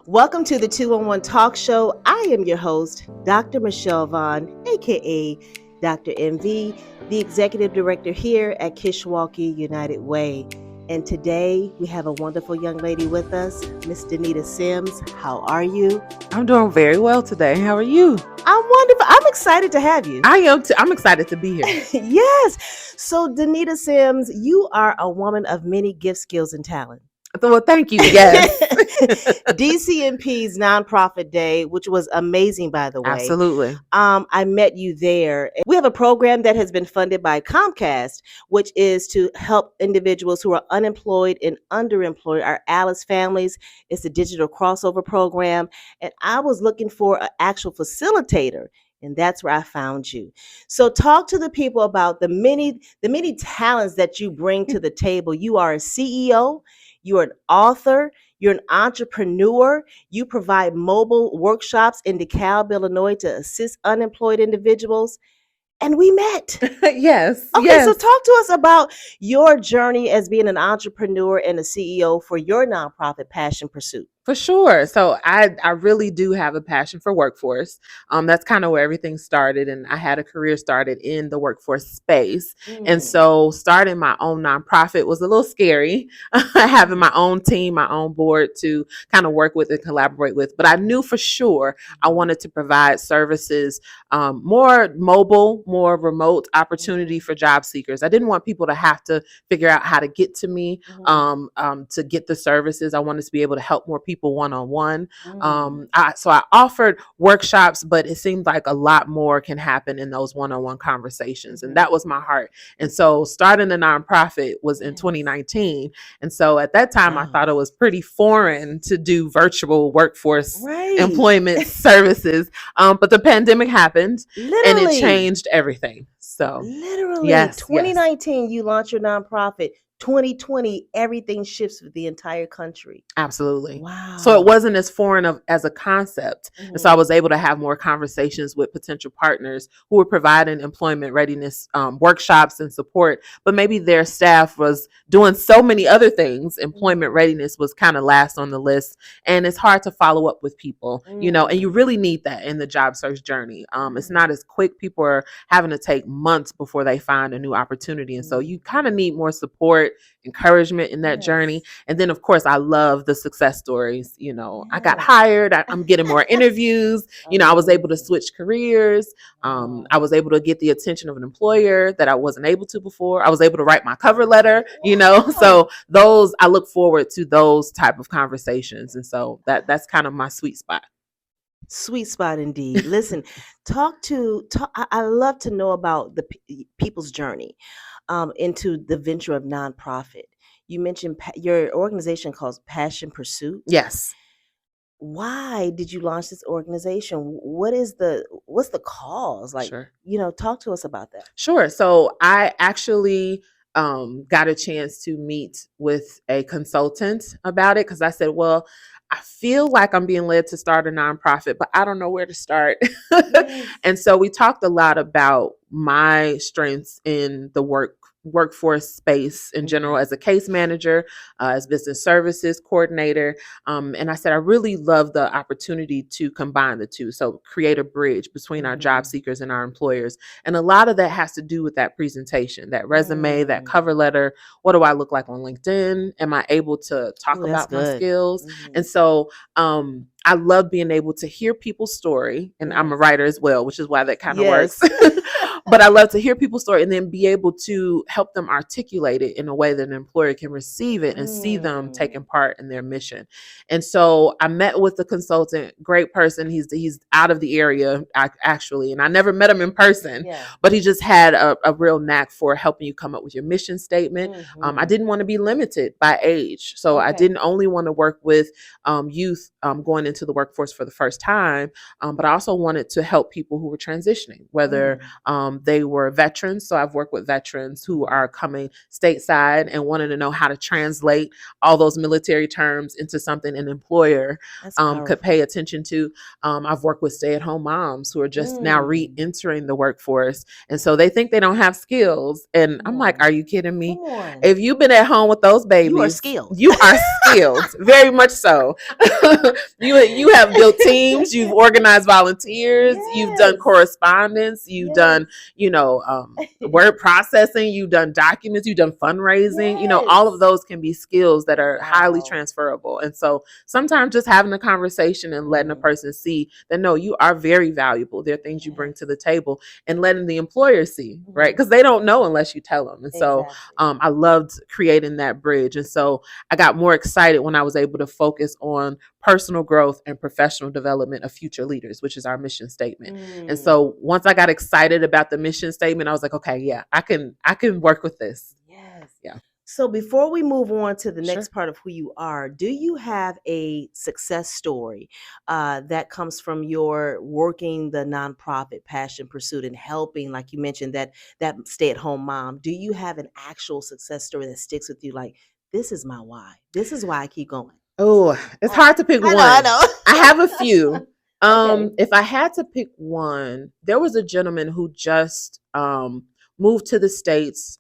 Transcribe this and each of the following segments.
Welcome to the 211 Talk Show. I am your host, Dr. Michelle Vaughn, aka Dr. MV, the Executive Director here at Kishwaukee United Way. And today we have a wonderful young lady with us, Miss Danita Sims. How are you? I'm doing very well today. How are you? I'm wonderful. I'm excited to have you. I am too. I'm excited to be here. Yes. So, Danita Sims, you are a woman of many gifts, skills, and talent. Well, thank you. Yes. DCMP's Nonprofit Day, which was amazing, by the way. Absolutely. I met you there. We have a program that has been funded by Comcast, which is to help individuals who are unemployed and underemployed, our Alice families. It's a digital crossover program. And I was looking for an actual facilitator. And that's where I found you. So talk to the people about the many talents that you bring to the table. You are a CEO, you're an author, you're an entrepreneur. You provide mobile workshops in DeKalb, Illinois to assist unemployed individuals. And we met. Yes. Okay, yes. so talk to us about your journey as being an entrepreneur and a CEO for your nonprofit Passion Pursuit. For sure. So I really do have a passion for workforce. That's kind of where everything started. And I had a career started in the workforce space. And so starting my own nonprofit was a little scary, having my own team, my own board to kind of work with and collaborate with. But I knew for sure I wanted to provide services, more mobile, more remote opportunity for job seekers. I didn't want people to have to figure out how to get to me to get the services. I wanted to be able to help more people one-on-one. So I offered workshops, but it seemed like a lot more can happen in those one-on-one conversations. And that was my heart. And so starting the nonprofit was in 2019. And so at that time, I thought it was pretty foreign to do virtual workforce employment services. But the pandemic happened and it changed everything. So literally, yes, 2019, you launched your nonprofit. 2020, everything shifts for the entire country. Absolutely. Wow. So it wasn't as foreign as a concept. And so I was able to have more conversations with potential partners who were providing employment readiness workshops and support, but maybe their staff was doing so many other things. Employment readiness was kind of last on the list. And it's hard to follow up with people, and you really need that in the job search journey. It's not as quick. People are having to take months before they find a new opportunity. And so you kind of need more support, encouragement in that journey. And then of course I love the success stories. I got hired, I'm getting more interviews, I was able to switch careers. I was able to get the attention of an employer that I wasn't able to before. I was able to write my cover letter, so I look forward to those type of conversations. And so that's kind of my sweet spot. Sweet spot indeed. Listen, I love to know about the people's journey into the venture of nonprofit. You mentioned your organization calls Passion Pursuit. Yes. Why did you launch this organization? What's the cause? Sure. Talk to us about that. Sure. So I actually got a chance to meet with a consultant about it because I said, well, I feel like I'm being led to start a nonprofit, but I don't know where to start. And so we talked a lot about my strengths in the workforce space in general as a case manager, as business services coordinator. And I said, I really love the opportunity to combine the two. So create a bridge between our job seekers and our employers. And a lot of that has to do with that presentation, that resume, that cover letter. What do I look like on LinkedIn? Am I able to talk about my skills? And so I love being able to hear people's story. And I'm a writer as well, which is why that kind of works. But I love to hear people's story and then be able to help them articulate it in a way that an employer can receive it and see them taking part in their mission. And so I met with the consultant, great person. He's out of the area actually, and I never met him in person, but he just had a real knack for helping you come up with your mission statement. I didn't want to be limited by age. So I didn't only want to work with youth going into the workforce for the first time, but I also wanted to help people who were transitioning, whether They were veterans. So I've worked with veterans who are coming stateside and wanting to know how to translate all those military terms into something an employer That's could pay powerful. attention to. I've worked with stay-at-home moms who are just now Mm. re-entering the workforce. And so they think they don't have skills. And Come I'm like, are on. you kidding Come me? on. If you've been at home with those You are babies, skilled. you are skilled, very much so. You have built teams, you've organized volunteers, you've done Yes. correspondence, you've Yes. done, word processing, you've done documents, you've done fundraising. All of Yes. those can be skills that are highly Wow. transferable. And so sometimes just having a conversation and letting a Mm. person see that no, you are very valuable. There are things you bring to Yes. the table, and letting the employer see, right? Mhm. Because they don't know unless you tell them. And so Exactly. I loved creating that bridge. And so I got more excited when I was able to focus on personal growth and professional development of future leaders, which is our mission statement. And Mm. so once I got excited about the mission statement, I was like, okay, yeah, I can work with this. Yes. Yeah. So before we move on to the next Sure. part of who you are, do you have a success story that comes from your working the nonprofit passion pursuit and helping, like you mentioned, that stay-at-home mom? Do you have an actual success story that sticks with you? Like, this is my why. This is why I keep going. Oh, it's I, hard to pick I one. know. I have a few. Okay. If I had to pick one, there was a gentleman who just moved to the States.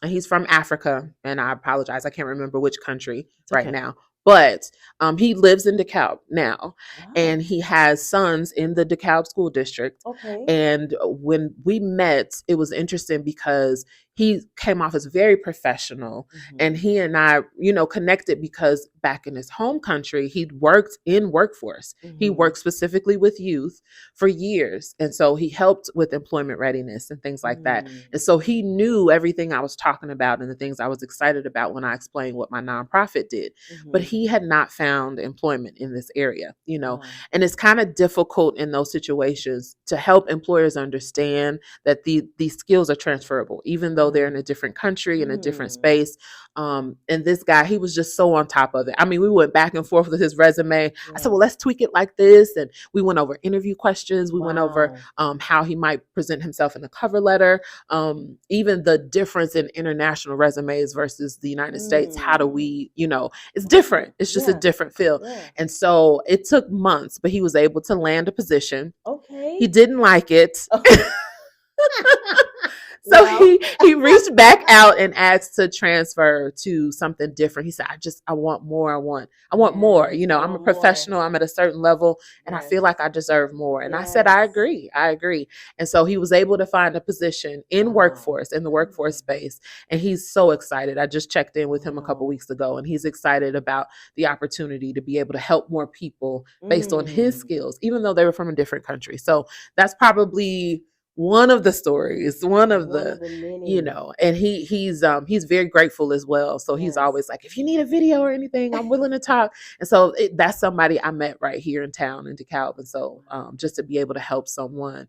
And he's from Africa, and I apologize, I can't remember which country It's right okay. now. But he lives in DeKalb now, Oh, and he has sons in the DeKalb school district. okay. And when we met, it was interesting because he came off as very professional, and Mhm. he and I, connected because back in his home country, he'd worked in workforce. He Mhm. worked specifically with youth for years. And so he helped with employment readiness and things like that. Mm. And so he knew everything I was talking about and the things I was excited about when I explained what my nonprofit did. But Mhm. he had not found employment in this area. Oh. And it's kind of difficult in those situations to help employers understand that these skills are transferable, even though they're in Mm. a different country, in a different Mm. space. And this guy, he was just so on top of it. I mean, we went back and forth with his resume. I said, Yeah. well, let's tweak it like this. And we went over interview questions. We went over Wow. how he might present himself in the cover letter, even the difference in international resumes versus the United States. How do Mm. we, it's Okay. different. It's just a Yeah. different feel. Yeah. And so it took months, but he was able to land a position. He Okay. didn't like it. So Well, he reached back out and asked to transfer to something different. He said, I want more. I want more. yes, I I'm a want more. professional. I'm at a certain level, and I Yes. feel like I deserve more. And I said, I Yes. agree. I agree. And so he was able to find a position in Wow. workforce, in the workforce Mm. space. And he's so excited. I just checked in with him a couple Wow. weeks ago, and he's excited about the opportunity to be able to help more people based on his Mm. skills, even though they were from a different country. So that's probably one of the stories, one of One the, of the many. and he's very grateful as well. So he's Yes. always like, if you need a video or anything, I'm willing to talk. And so that's somebody I met right here in town in DeKalb. And so just to be able to help someone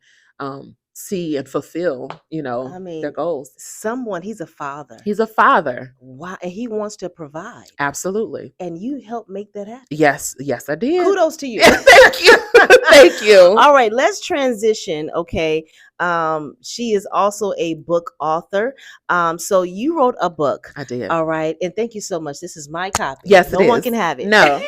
see and fulfill, I their mean, goals. he's a father. He's a father. Wow. And he wants to provide. Absolutely. And you help make that happen. Yes, I did. Kudos to you. Thank you. Thank you. All right, let's transition. Okay. She is also a book author. So you wrote a book. I did. All right. And thank you so much. This is my copy. Yes, it No one is. can have it. No.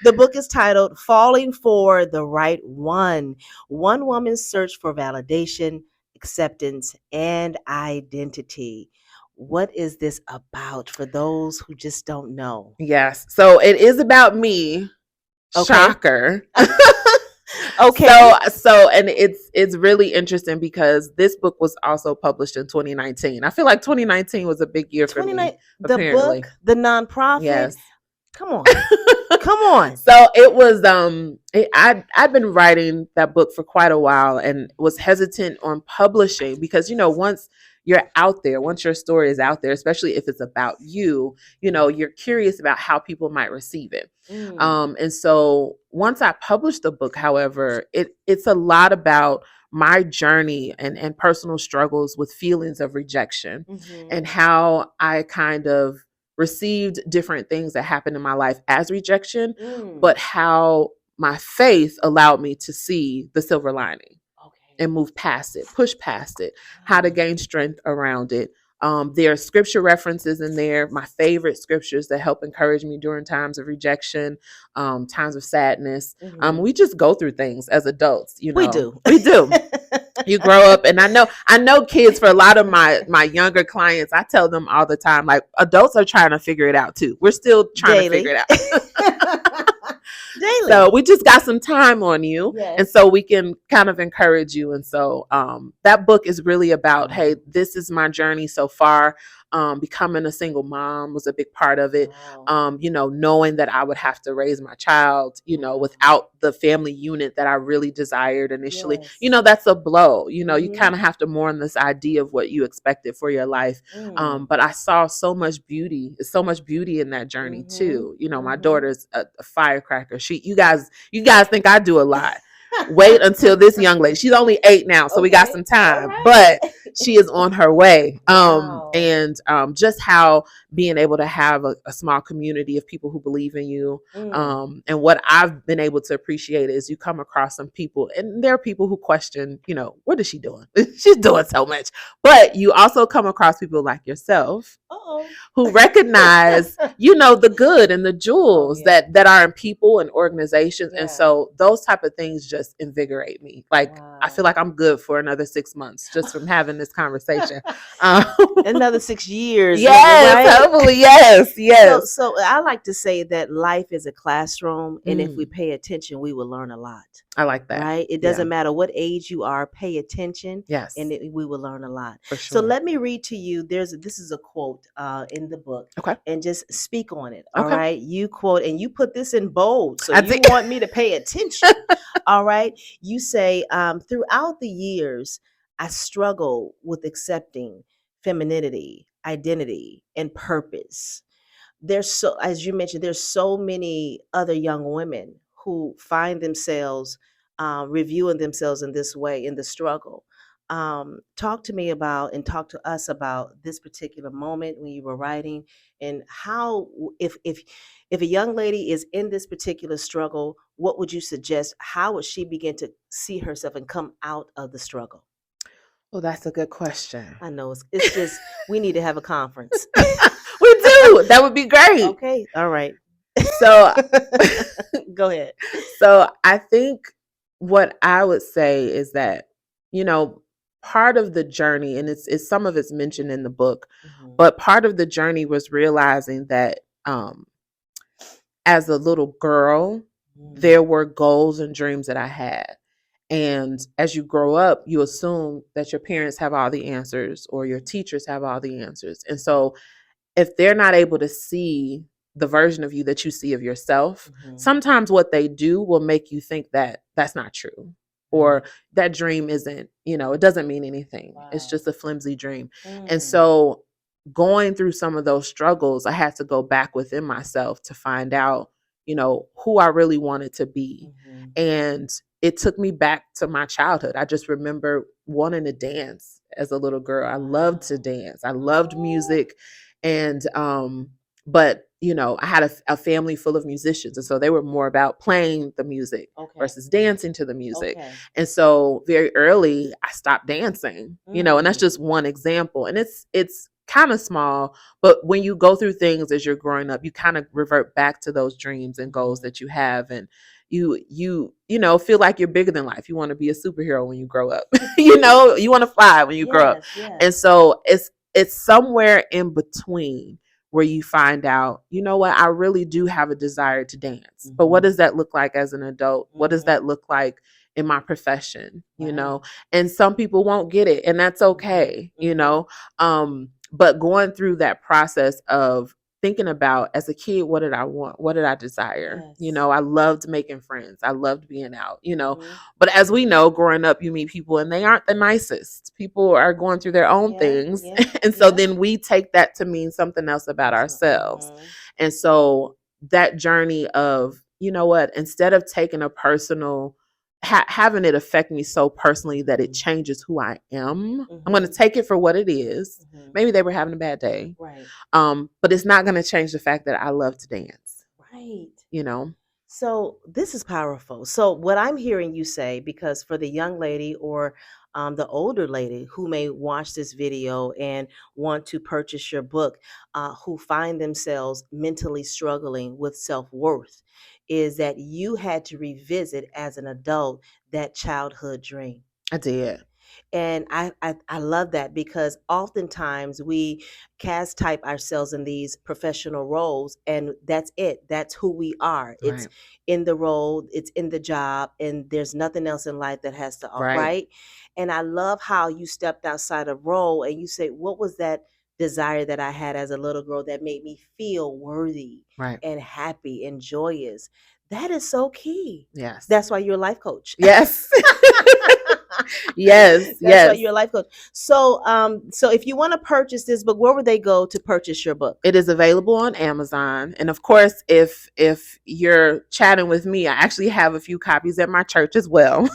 The book is titled Falling for the Right One: One Woman's Search for Validation, Acceptance, and Identity. What is this about for those who just don't know? Yes. So it is about me. Okay. Shocker. Okay. So and it's really interesting because this book was also published in 2019. I feel like 2019 was a big year for 29, me, the apparently. book, the nonprofit. Yes. Come on. Come on. So it was I'd been writing that book for quite a while and was hesitant on publishing because once you're out there, once your story is out there, especially if it's about you, you're curious about how people might receive it. Mm. And so once I published the book, however, it's a lot about my journey and personal struggles with feelings of rejection Mhm. and how I kind of received different things that happened in my life as rejection, Mm. but how my faith allowed me to see the silver lining. Okay. and move past it, push past it, how to Wow. gain strength around it. There are scripture references in there, my favorite scriptures that help encourage me during times of rejection, times of sadness. Mhm. We just go through things as adults, you We know. do. We do. You grow up, and I know kids. For a lot of my younger clients, I tell them all the time, like, adults are trying to figure it out too. We're still trying to figure Daily. it out. Daily. So we just got some time on you, and Yes. so we can kind of encourage you. And so that book is really about, hey, this is my journey so far. Becoming a single mom was a big part of it. Wow. Knowing that I would have to raise my child, Wow. without the family unit that I really desired initially. Yes. That's a blow. You Mhm. kind of have to mourn this idea of what you expected for your life. Mm. But I saw so much beauty in that journey Mhm. too. My Mhm. daughter's a firecracker. You guys think I do a lot. Wait until this young lady. She's only 8 now, so we got Okay. some All time. right. But she is on her way. Wow. And just how being able to have a small community of people who believe in you. Mm. And what I've been able to appreciate is you come across some people, and there are people who question, what is she doing? She's doing so much. But you also come across people like yourself Uh-oh. who recognize, the good and the Oh jewels yeah. that are in people and organizations. And Yeah. so those type of things just invigorate me. Like, I feel Wow. like I'm good for another 6 months just from having this conversation. Um, Another 6 years, yes, right? hopefully, yes, So, yes. so I like to say that life is a classroom, and if we Mm, pay attention, we will learn a lot. I like that. Right? It Yeah. doesn't matter what age you are, pay attention, and Yes, we will learn a lot. for So sure. let me read to you. This is a quote in the book, Okay. and just speak on it. All Okay. right, you quote, and you put this in bold, so I you think. want me to pay attention. All right, you say, throughout the years, I struggle with accepting femininity, identity, and purpose. There's so, as you mentioned, there's so many other young women who find themselves reviewing themselves in this way in the struggle. Talk to me about, and talk to us about this particular moment when you were writing, and how, if a young lady is in this particular struggle, what would you suggest? How would she begin to see herself and come out of the struggle? Well, that's a good question. I know it's just, we need to have a conference. We do. That would be great. Okay, all right. So, Go ahead. so I think what I would say is that, you know, part of the journey, and it's some of it's mentioned in the book, Mhm. but part of the journey was realizing that as a little girl, Mm. there were goals and dreams that I had. And as you grow up, you assume that your parents have all the answers or your teachers have all the answers. And so if they're not able to see the version of you that you see of yourself, Mhm. sometimes what they do will make you think that that's not true, Mm. or that dream isn't, it doesn't mean anything. It's Wow. just a flimsy dream. And Mm. so going through some of those struggles, I had to go back within myself to find out, who I really wanted to be. Mhm. And it took me back to my childhood. I just remember wanting to dance as a little girl. I loved to Wow. dance. I loved Oh. music. And but I had a family full of musicians, and so they were more about playing the music Okay. versus dancing to the music. Okay. And so very early I stopped dancing, and that's Mm. just one example. And it's kind of small, but when you go through things as you're growing up, you kind of revert back to those dreams and goals Mhm. that you have. And feel like you're bigger than life. You want to be a superhero when you grow up. You want to fly when you grow up. Yes. Yes. And so it's somewhere in between where you find out, what, I really do have a desire to dance. But what Mhm. does that look like as an adult? What does Mhm. that look like in my profession? Right. And some people won't get it, and that's Mhm. okay. Mhm. But going through that process of thinking about, as a kid, what did I want? What did I desire? Yes. I loved making friends. I loved being out. Mhm. But as we know, growing up, you meet people and they aren't the nicest. People are going through their own Yeah. things. Yeah. And so Yeah. then we take that to mean something else about ourselves. Mhm. And so that journey of, you know what, instead of taking a personal, having it affect me so personally that it Mhm. changes who I am, I'm going to Mhm. take it for what it is. Mhm. Maybe they were having a bad day. Right. But it's not going to change the fact that I love to dance, Right. you know? So this is powerful. So what I'm hearing you say, because for the young lady or the older lady who may watch this video and want to purchase your book, who find themselves mentally struggling with self worth, is that you had to revisit as an adult that childhood dream. I did. And I love that because oftentimes we cast type ourselves in these professional roles, and that's it. That's who we are. It's Right. in the role, it's in the job, and there's nothing else in life that has to, Right. right? And I love how you stepped outside of role and you say, what was that desire that I had as a little girl that made me feel worthy Right. and happy and joyous? That is so key. Yes. That's why you're a life coach. Yes. Yes. That's why Yes. you're a life coach. So, so if you want to purchase this book, where would they go to purchase your book? It is available on Amazon. And of course, if you're chatting with me, I actually have a few copies at my church as well.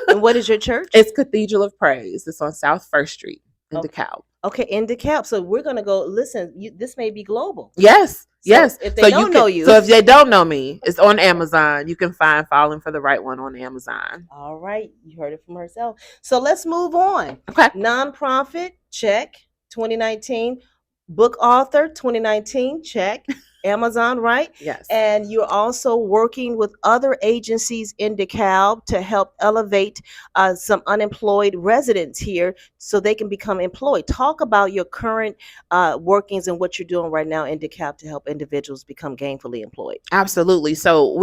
And what is your church? It's Cathedral of Praise. It's on South First Street in Okay. DeKalb. Okay, in DeKalb. So we're gonna go. Listen, this may be global. Yes. So Yes. if they don't know you, so if they don't know me, it's on Amazon. You can find Falling for the Right One on Amazon. all right, you heard it from herself. So let's move on. Okay. Nonprofit, check. 2019. Book author, 2019, check. Amazon, right? Yes. And you're also working with other agencies in DeKalb to help elevate some unemployed residents here so they can become employed. Talk about your current workings and what you're doing right now in DeKalb to help individuals become gainfully employed. Absolutely. So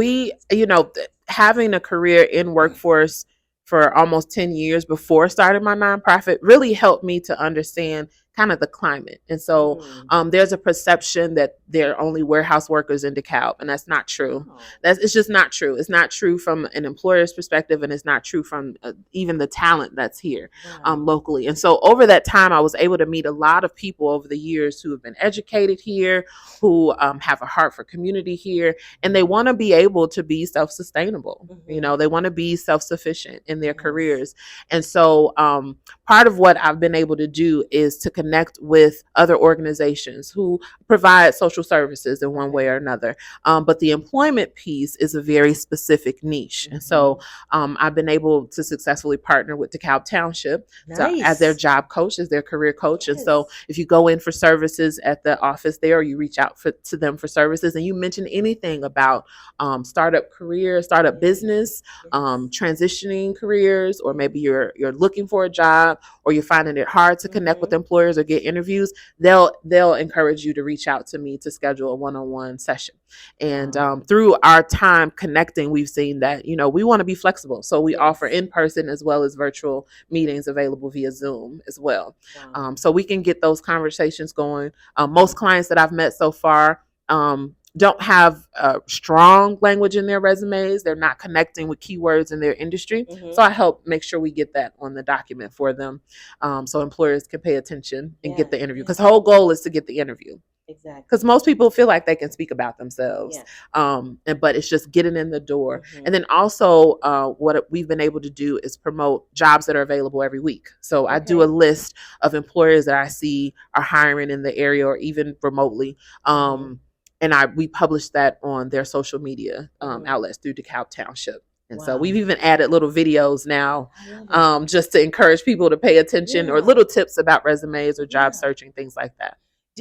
having a career in workforce for almost 10 years before starting my nonprofit really helped me to understand kind of the climate. And so there's a perception that there are only warehouse workers in DeKalb, and that's not true. It's just not true. It's not true from an employer's perspective, and it's not true from even the talent that's here locally. And so over that time, I was able to meet a lot of people over the years who have been educated here, who have a heart for community here, and they want to be able to be self-sustainable. They want to be self-sufficient in their careers. And so part of what I've been able to do is to connect with other organizations who provide social services in one way or another. But the employment piece is a very specific niche. And so I've been able to successfully partner with DeKalb Township as their job coach, as their career coach. And so if you go in for services at the office there, or you reach out to them for services and you mention anything about startup career, startup business, transitioning careers, or maybe you're looking for a job, or you're finding it hard to connect with employers or get interviews, they'll encourage you to reach out to me to schedule a one-on-one session. And through our time connecting, we've seen that we want to be flexible, so we offer in-person as well as virtual meetings available via Zoom as well. So we can get those conversations going. Most clients that I've met so far don't have strong language in their resumes. They're not connecting with keywords in their industry. So I help make sure we get that on the document for them, so employers can pay attention and get the interview. Because the whole goal is to get the interview. Exactly. Because most people feel like they can speak about themselves, but it's just getting in the door. And then also what we've been able to do is promote jobs that are available every week. So I do a list of employers that I see are hiring in the area or even remotely. And we publish that on their social media outlets through DeKalb Township. And so we've even added little videos now just to encourage people to pay attention, or little tips about resumes or job searching, things like that.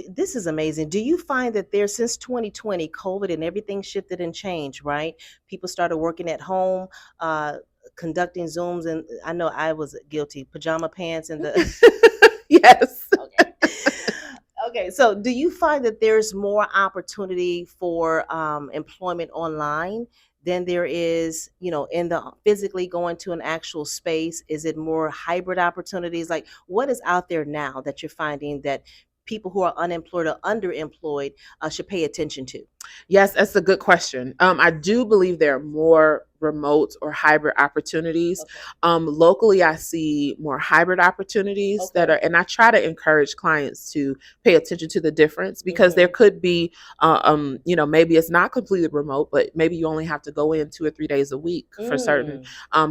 This is amazing. Do you find that since 2020, COVID and everything shifted and changed, right? People started working at home, conducting Zooms, and I know I was guilty, pajama pants and the... Yes. Okay, so do you find that there's more opportunity for employment online than there is, in the physically going to an actual space? Is it more hybrid opportunities? Like, what is out there now that you're finding that people who are unemployed or underemployed should pay attention to? Yes, that's a good question. I do believe there are more remote or hybrid opportunities. Locally, I see more hybrid opportunities that are, and I try to encourage clients to pay attention to the difference, because there could be, maybe it's not completely remote, but maybe you only have to go in 2 or 3 days a week for certain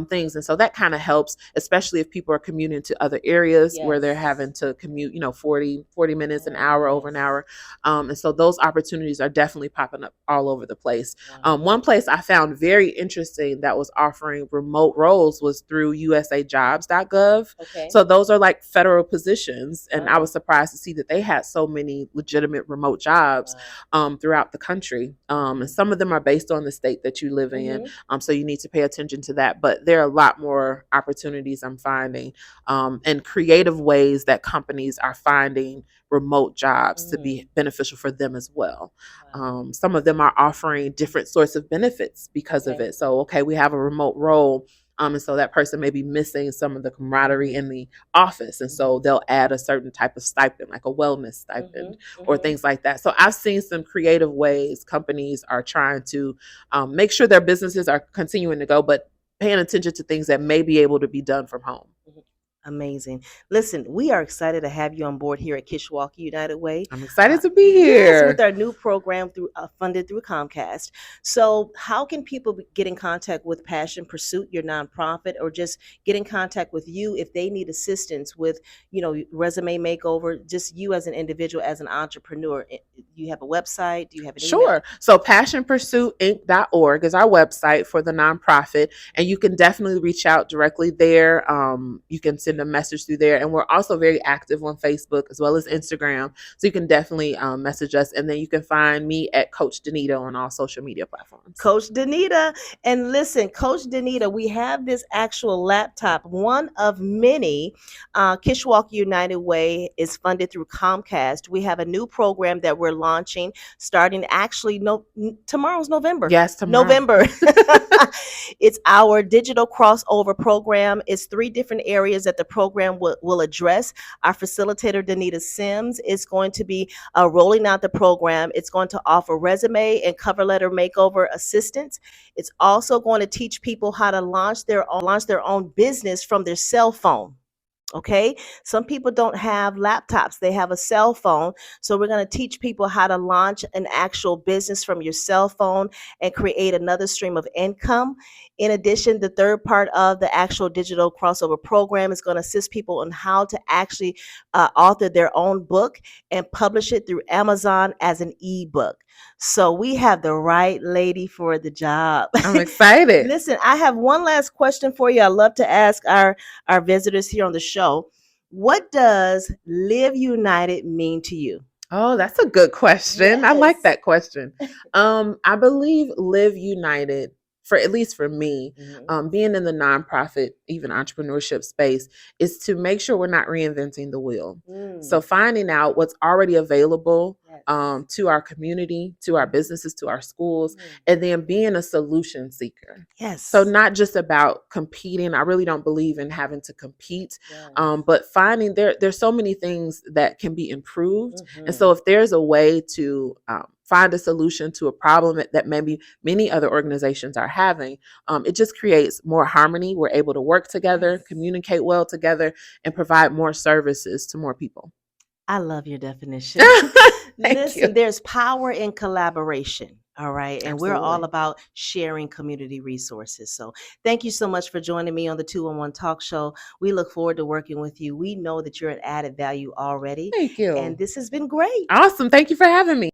things. And so that kind of helps, especially if people are commuting to other areas where they're having to commute, 40 minutes, an hour, over an hour. And so those opportunities are definitely popping up all over the place. Wow. One place I found very interesting that was offering remote roles was through usajobs.gov. Okay. So those are like federal positions, and I Wow. was surprised to see that they had so many legitimate remote jobs Wow. throughout the country. And some of them are based on the state that you live in, Mhm. so you need to pay attention to that. But there are a lot more opportunities I'm finding, and creative ways that companies are finding remote jobs to be beneficial for them as well. Wow. Some of them are offering different sorts of benefits because of Okay. it. So, okay, we have a remote role. And so that person may be missing some of the camaraderie in the office. And so they'll add a certain type of stipend, like a wellness stipend or things like that. So I've seen some creative ways companies are trying to make sure their businesses are continuing to go, but paying attention to things that may be able to be done from home. Amazing. Listen, we are excited to have you on board here at Kishwaukee United Way. I'm excited to be Yes, with here. our new program through funded through Comcast. So, how can people get in contact with Passion Pursuit, your nonprofit, or just get in contact with you if they need assistance with, resume makeover? Just you as an individual, as an entrepreneur. Do you have a website? Do you have an email? Sure. So passionpursuitinc.org is our website for the nonprofit, and you can definitely reach out directly there. You can send a message through there, and we're also very active on Facebook as well as Instagram. So you can definitely message us, and then you can find me at Coach Danita on all social media platforms. Coach Danita. And listen, Coach Danita, we have this actual laptop, one of many. Kishwaukee United Way is funded through Comcast. We have a new program that we're launching starting actually tomorrow's November. Yes, tomorrow. November. It's our digital crossover program. It's 3 different areas that the program will address. Our facilitator, Danita Sims, is going to be rolling out the program. It's going to offer resume and cover letter makeover assistance. It's also going to teach people how to launch their own business from their cell phone. Okay. Some people don't have laptops, they have a cell phone. So we're going to teach people how to launch an actual business from your cell phone and create another stream of income. In addition, the third part of the actual digital crossover program is going to assist people on how to actually author their own book and publish it through Amazon as an ebook. So we have the right lady for the job. I'm excited. Listen, I have one last question for you. I love to ask our visitors here on the show. What does Live United mean to you? Oh, that's a good question. I like Yes. that question. I believe Live United, for at least for me, being in the nonprofit, even entrepreneurship space, is to make sure we're not reinventing the wheel. So finding out what's already available to our community, to our businesses, to our schools, and then being a solution seeker. Yes. So not just about competing. I really don't believe in having to compete, but finding there's so many things that can be improved. And so if there's a way to find a solution to a problem that maybe many other organizations are having, it just creates more harmony. We're able to work together, communicate well together, and provide more services to more people. I love your definition. Listen, there's power in collaboration. All right. And we're all about sharing community resources. So thank you so much for joining me on the 211 Talk Show. We look forward to working with you. We know that you're an added value already. Thank you. And this has been great. Awesome. Thank you for having me.